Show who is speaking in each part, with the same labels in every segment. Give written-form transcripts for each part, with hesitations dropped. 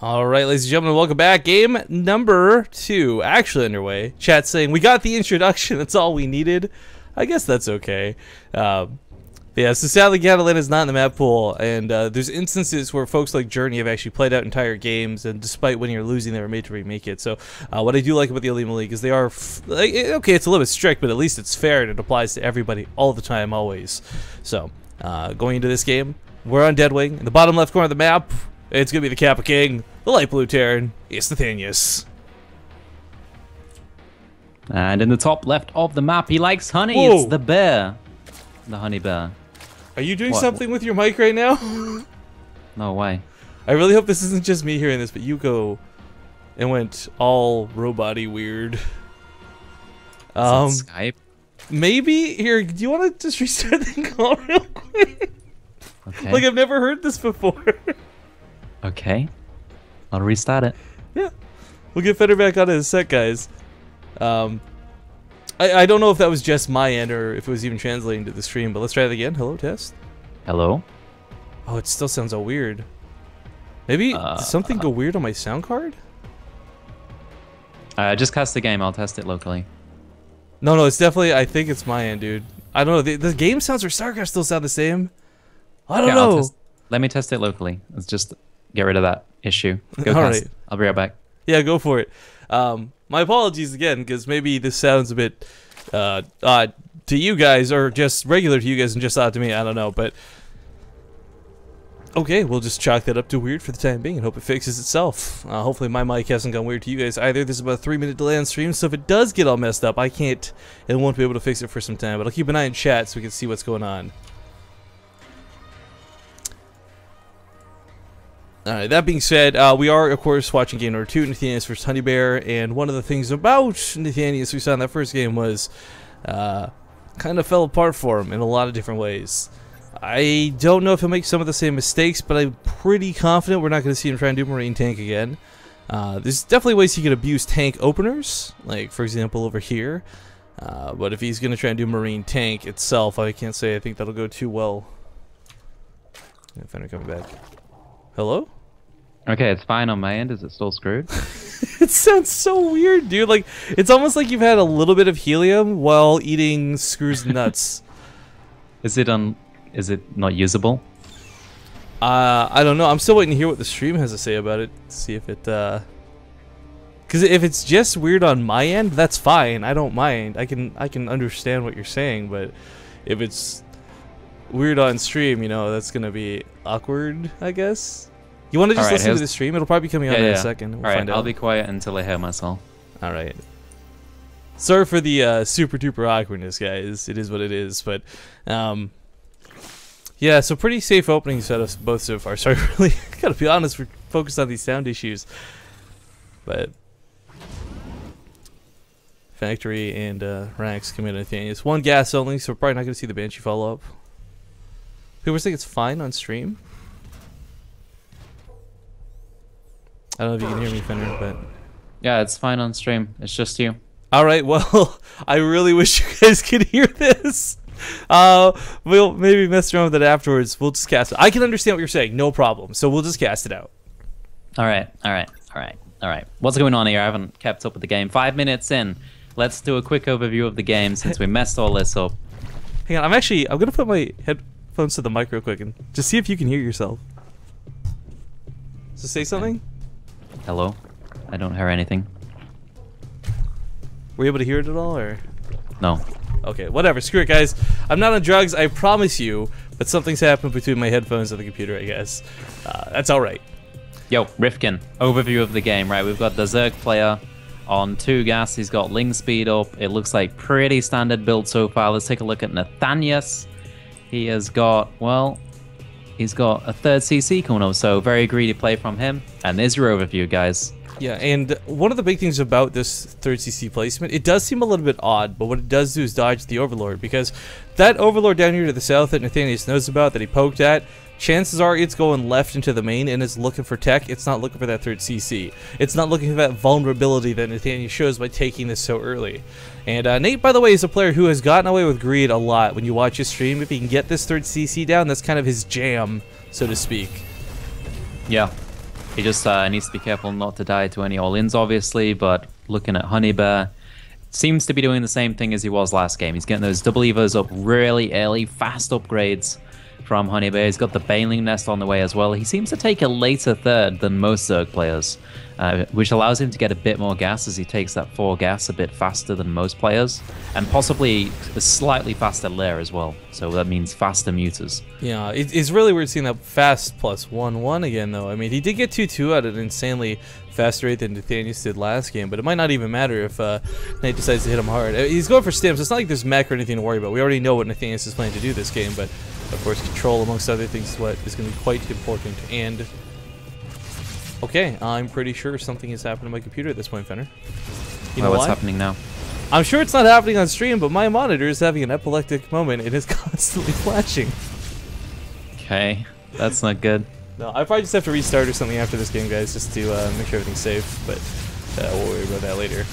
Speaker 1: All right, ladies and gentlemen, welcome back. Game number 2 actually underway. Chat saying we got the introduction. That's all we needed. I guess that's okay. Yeah, so sadly, Catalan is not in the map pool, and there's instances where folks like Journey have actually played out entire games, and despite winning or losing, they were made to remake it. So what I do like about the OlimoLeague is they are, okay, it's a little bit strict, but at least it's fair, and it applies to everybody all the time, always. So going into this game, we're on Deadwing. In the bottom left corner of the map, it's going to be the Kappa King, the light blue Terran, it's Nathanias.
Speaker 2: And in the top left of the map, he likes honey.
Speaker 1: Whoa.
Speaker 2: It's the bear. The Honeybear.
Speaker 1: Are you doing something with your mic right now?
Speaker 2: No way.
Speaker 1: I really hope this isn't just me hearing this, but you go and went all robot-y weird.
Speaker 2: Is it Skype?
Speaker 1: Maybe? Here, do you want to just restart the call real quick?
Speaker 2: Okay.
Speaker 1: Like, I've never heard this before.
Speaker 2: Okay. I'll restart it.
Speaker 1: Yeah. We'll get Feder back on in a sec, guys. I don't know if that was just my end or if it was even translating to the stream, but let's try it again. Hello, test.
Speaker 2: Hello?
Speaker 1: Oh, it still sounds all weird. Maybe did something go weird on my sound card?
Speaker 2: Just cast the game. I'll test it locally.
Speaker 1: No, it's definitely, I think it's my end, dude. I don't know. The game sounds for StarCraft still sound the same. I don't know.
Speaker 2: Let me test it locally. Let's just get rid of that issue. Go
Speaker 1: All
Speaker 2: test.
Speaker 1: right.
Speaker 2: I'll be right back.
Speaker 1: Yeah, go for it. My apologies again, because maybe this sounds a bit odd to you guys, or just regular to you guys and just odd to me. I don't know, but okay, we'll just chalk that up to weird for the time being and hope it fixes itself. Hopefully my mic hasn't gone weird to you guys either. There's about a 3-minute delay on stream, so if it does get all messed up, I can't and won't be able to fix it for some time, but I'll keep an eye on chat so we can see what's going on. Alright, that being said, we are, of course, watching game number 2, Nathanias vs. Honeybear, and one of the things about Nathanias we saw in that first game was kind of fell apart for him in a lot of different ways. I don't know if he'll make some of the same mistakes, but I'm pretty confident we're not going to see him try and do Marine Tank again. There's definitely ways he could abuse tank openers, like, for example, over here. But if he's going to try and do Marine Tank itself, I can't say I think that'll go too well. Fender coming back. Hello?
Speaker 2: Okay, it's fine on my end. Is it still screwed?
Speaker 1: It sounds so weird, dude. Like, it's almost like you've had a little bit of helium while eating screws and nuts.
Speaker 2: Is it not usable?
Speaker 1: I don't know. I'm still waiting to hear what the stream has to say about it. See if it, because if it's just weird on my end, that's fine. I don't mind. I can understand what you're saying, but if it's weird on stream, you know, that's gonna be awkward, I guess. You want to just listen to the stream? It'll probably be coming on in a second. We'll find out.
Speaker 2: I'll be quiet until I hear myself.
Speaker 1: Alright. Sorry for the super duper awkwardness, guys. It is what it is, but yeah, so pretty safe opening setups both so far. Sorry, really, gotta be honest, we're focused on these sound issues. But Factory and Ranks come in, Nathanias. 1 gas only, so we're probably not gonna see the Banshee follow up. People think it's fine on stream. I don't know if you can hear me, Fender, but
Speaker 2: Yeah, it's fine on stream. It's just you.
Speaker 1: Alright, well, I really wish you guys could hear this. We'll maybe mess around with it afterwards. We'll just cast it. I can understand what you're saying, no problem. So we'll just cast it out.
Speaker 2: Alright. What's going on here? I haven't kept up with the game. 5 minutes in. Let's do a quick overview of the game since we messed all this up.
Speaker 1: Hang on, I'm gonna put my headphones to the mic real quick and just see if you can hear yourself. So say something?
Speaker 2: Hello? I don't hear anything.
Speaker 1: Were you able to hear it at all, or?
Speaker 2: No.
Speaker 1: Okay, whatever. Screw it, guys. I'm not on drugs, I promise you, but something's happened between my headphones and the computer, I guess. That's alright.
Speaker 2: Yo, Rifkin, overview of the game, right? We've got the Zerg player on 2 gas. He's got Ling speed up. It looks like pretty standard build so far. Let's take a look at Nathanias. He has got, well, he's got a 3rd CC coming up, so very greedy play from him. And there's your overview, guys.
Speaker 1: Yeah, and one of the big things about this 3rd CC placement, it does seem a little bit odd, but what it does do is dodge the Overlord, because that Overlord down here to the south that Nathanias knows about, that he poked at, chances are it's going left into the main and it's looking for tech. It's not looking for that 3rd CC. It's not looking for that vulnerability that Nathanias shows by taking this so early. And Nate, by the way, is a player who has gotten away with greed a lot. When you watch his stream, if he can get this 3rd CC down, that's kind of his jam, so to speak.
Speaker 2: Yeah. He just needs to be careful not to die to any all-ins, obviously, but looking at Honeybear, seems to be doing the same thing as he was last game. He's getting those double evos up really early, fast upgrades from Honeybear. He's got the Baneling Nest on the way as well. He seems to take a later third than most Zerg players, which allows him to get a bit more gas as he takes that 4 gas a bit faster than most players, and possibly a slightly faster lair as well. So that means faster mutas.
Speaker 1: Yeah, it's really weird seeing that fast plus 1/1 again, though. I mean, he did get 2/2 at an insanely faster rate than Nathanias did last game, but it might not even matter if Nate decides to hit him hard. He's going for stims. It's not like there's mech or anything to worry about. We already know what Nathanias is planning to do this game, but of course, control, amongst other things, is what is going to be quite important. And okay, I'm pretty sure something is happening to my computer at this point, Fenner. You know
Speaker 2: what's
Speaker 1: why?
Speaker 2: happening now?
Speaker 1: I'm sure it's not happening on stream, but my monitor is having an epileptic moment and is constantly flashing.
Speaker 2: Okay, that's not good.
Speaker 1: No, I probably just have to restart or something after this game, guys, just to make sure everything's safe. But we'll worry about that later.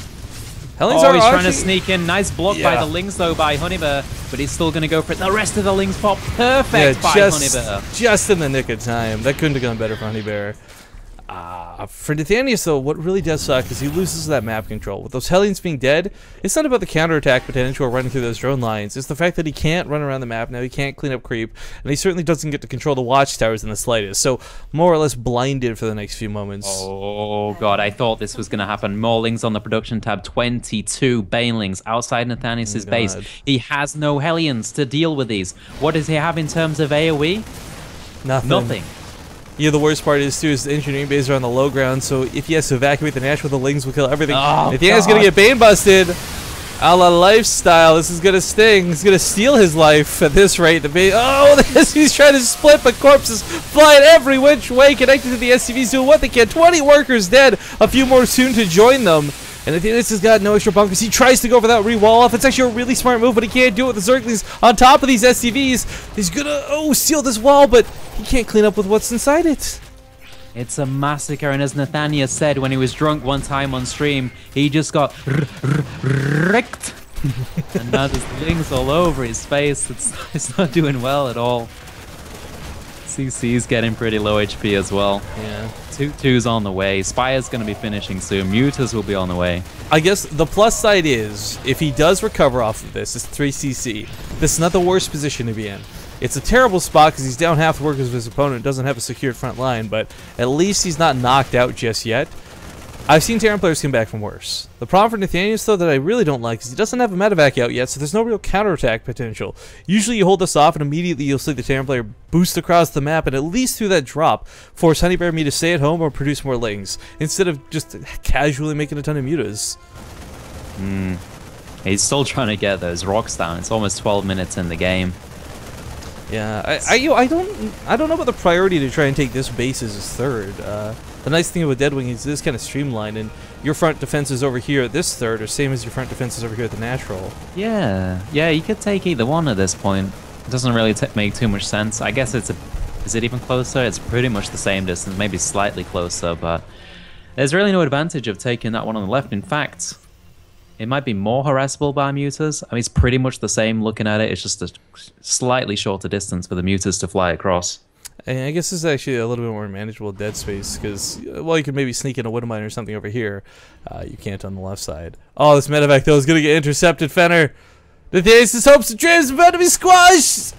Speaker 2: Oh, he's trying to sneak in. Nice block by the Lings, though, by Honeybear. But he's still going to go for it. The rest of the Lings pop perfect by Honeybear.
Speaker 1: Just in the nick of time. That couldn't have gone better for Honeybear. For Nathanias, though, what really does suck is he loses that map control. With those Hellions being dead, it's not about the counterattack potential or running through those drone lines. It's the fact that he can't run around the map now. He can't clean up creep. And he certainly doesn't get to control the watchtowers in the slightest. So, more or less blinded for the next few moments.
Speaker 2: Oh, God. I thought this was going to happen. More Lings on the production tab. 22 Banelings outside Nathanias' base. He has no Hellions to deal with these. What does he have in terms of AoE? Nothing.
Speaker 1: Yeah, the worst part is, too, is the engineering bases are on the low ground, so if he has to evacuate the Nash with the Lings, will kill everything.
Speaker 2: Oh,
Speaker 1: Nathanias is going to get Bane busted. A la Lifestyle. This is going to sting. He's going to steal his life at this rate. The Bane. Oh, he's trying to split, but corpses flying every which way, connected to the SCVs, doing what they can. 20 workers dead. A few more soon to join them. And Nathanias has got no extra bunkers. He tries to go for that re-wall off. It's actually a really smart move, but he can't do it with the Zerglings on top of these SCVs. He's gonna, seal this wall, but he can't clean up with what's inside it.
Speaker 2: It's a massacre, and as Nathanias said when he was drunk one time on stream, he just got wrecked. And now there's things all over his face. It's not doing well at all. CC's getting pretty low HP as well.
Speaker 1: Yeah.
Speaker 2: 2-2's on the way. Spire's going to be finishing soon. Mutas will be on the way.
Speaker 1: I guess the plus side is, if he does recover off of this, it's 3 CC. This is not the worst position to be in. It's a terrible spot because he's down half the workers of his opponent, doesn't have a secured front line, but at least he's not knocked out just yet. I've seen Terran players come back from worse. The problem for Nathanias, though, that I really don't like is he doesn't have a medevac out yet, so there's no real counterattack potential. Usually you hold this off and immediately you'll see the Terran player boost across the map and at least through that drop force Honeybear me to stay at home or produce more Lings, instead of just casually making a ton of mutas.
Speaker 2: He's still trying to get those rocks down. It's almost 12 minutes in the game.
Speaker 1: Yeah, I don't know about the priority to try and take this base as his third. The nice thing about Deadwing is this kind of streamlined, and your front defenses over here at this third are same as your front defenses over here at the natural.
Speaker 2: Yeah, you could take either one at this point. It doesn't really make too much sense. I guess is it even closer? It's pretty much the same distance, maybe slightly closer, but there's really no advantage of taking that one on the left. In fact, it might be more harassable by mutas. I mean, it's pretty much the same looking at it. It's just a slightly shorter distance for the mutas to fly across.
Speaker 1: And I guess this is actually a little bit more manageable dead space because, well, you could maybe sneak in a Widowmine or something over here. You can't on the left side. Oh, this medevac, though, is going to get intercepted, Fenner. Nathanias' hopes and dreams are about to be squashed.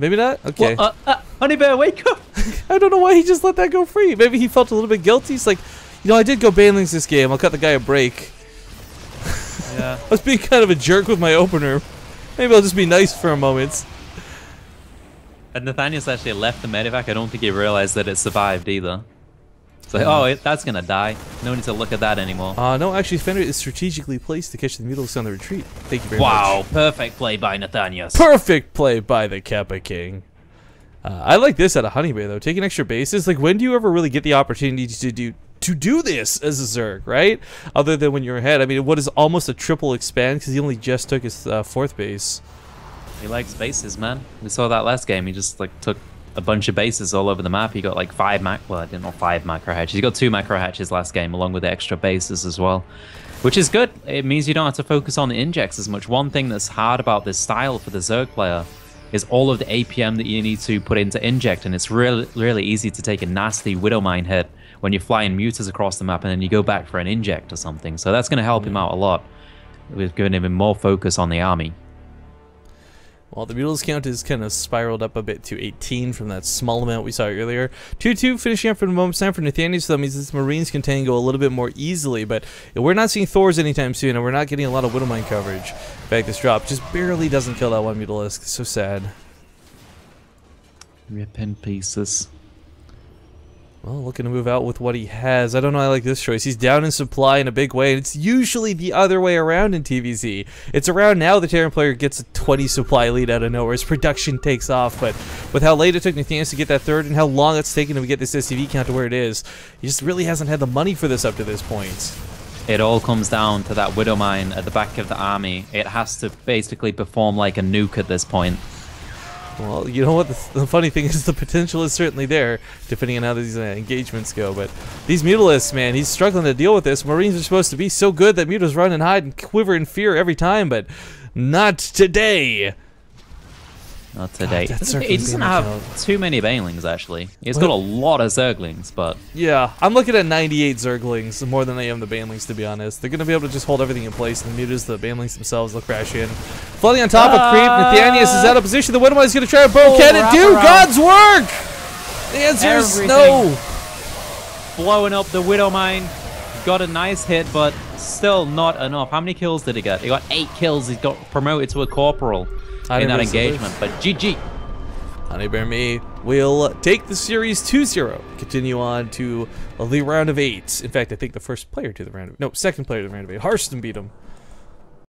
Speaker 1: Maybe not? Okay.
Speaker 2: Well, Honeybear, wake up.
Speaker 1: I don't know why he just let that go free. Maybe he felt a little bit guilty. He's like, I did go Banelings this game. I'll cut the guy a break.
Speaker 2: Yeah.
Speaker 1: I was being kind of a jerk with my opener. Maybe I'll just be nice for a moment.
Speaker 2: And Nathanias actually left the medevac. I don't think he realized that it survived either. It's like, that's gonna die. No need to look at that anymore.
Speaker 1: No, actually, Fenner is strategically placed to catch the Mutalisk on the retreat. Thank you very much.
Speaker 2: Wow, perfect play by Nathanias.
Speaker 1: Perfect play by the Kappa King. I like this out of Honeybear, though. Taking extra bases. Like, when do you ever really get the opportunity to do this as a Zerg, right? Other than when you're ahead. I mean, what is almost a triple expand because he only just took his fourth base.
Speaker 2: He likes bases, man. We saw that last game. He just took a bunch of bases all over the map. He got like 5 macro hatches. He got 2 macro hatches last game along with the extra bases as well, which is good. It means you don't have to focus on the injects as much. One thing that's hard about this style for the Zerg player is all of the APM that you need to put into inject, and it's really easy to take a nasty Widowmine hit when you're flying mutas across the map and then you go back for an inject or something. So that's going to help him out a lot. We've given him more focus on the army.
Speaker 1: Well, the Mutalisks count is kind of spiraled up a bit to 18 from that small amount we saw earlier. 2-2 finishing up for the moment time for Nathanias, so that means this Marines can tango a little bit more easily, but we're not seeing Thors anytime soon, and we're not getting a lot of Widowmine coverage. In fact, this drop just barely doesn't kill that one Mutalisk. So sad.
Speaker 2: Rip in pieces.
Speaker 1: Well, looking to move out with what he has. I don't know, I like this choice. He's down in supply in a big way, and it's usually the other way around in TVZ. It's around now the Terran player gets a 20 supply lead out of nowhere. His production takes off, but with how late it took Nathanias to get that third and how long it's taken him to get this SCV count to where it is, he just really hasn't had the money for this up to this point.
Speaker 2: It all comes down to that Widowmine at the back of the army. It has to basically perform like a nuke at this point.
Speaker 1: Well, you know what? The funny thing is the potential is certainly there, depending on how these engagements go. But these Mutalisks, man, he's struggling to deal with this. Marines are supposed to be so good that Mutas run and hide and quiver in fear every time, but not today.
Speaker 2: Not today.
Speaker 1: God,
Speaker 2: he doesn't have too many Banelings, actually. He's got a lot of Zerglings, but...
Speaker 1: Yeah, I'm looking at 98 Zerglings, more than I am the Banelings, to be honest. They're going to be able to just hold everything in place, and the Mutas, the Banelings themselves, will crash in. Flooding on top of Creep, Nathanias is out of position. The Widowmine is going to try to bow. Can it do God's work? The answer is no.
Speaker 2: Blowing up the Widowmine. Got a nice hit, but still not enough. How many kills did he get? He got 8 kills. He got promoted to a corporal in that engagement, but GG.
Speaker 1: Honeybear me will take the series 2-0. Continue on to the round of 8. In fact, I think the first player to the round of... No, second player to the round of 8. Harston beat him.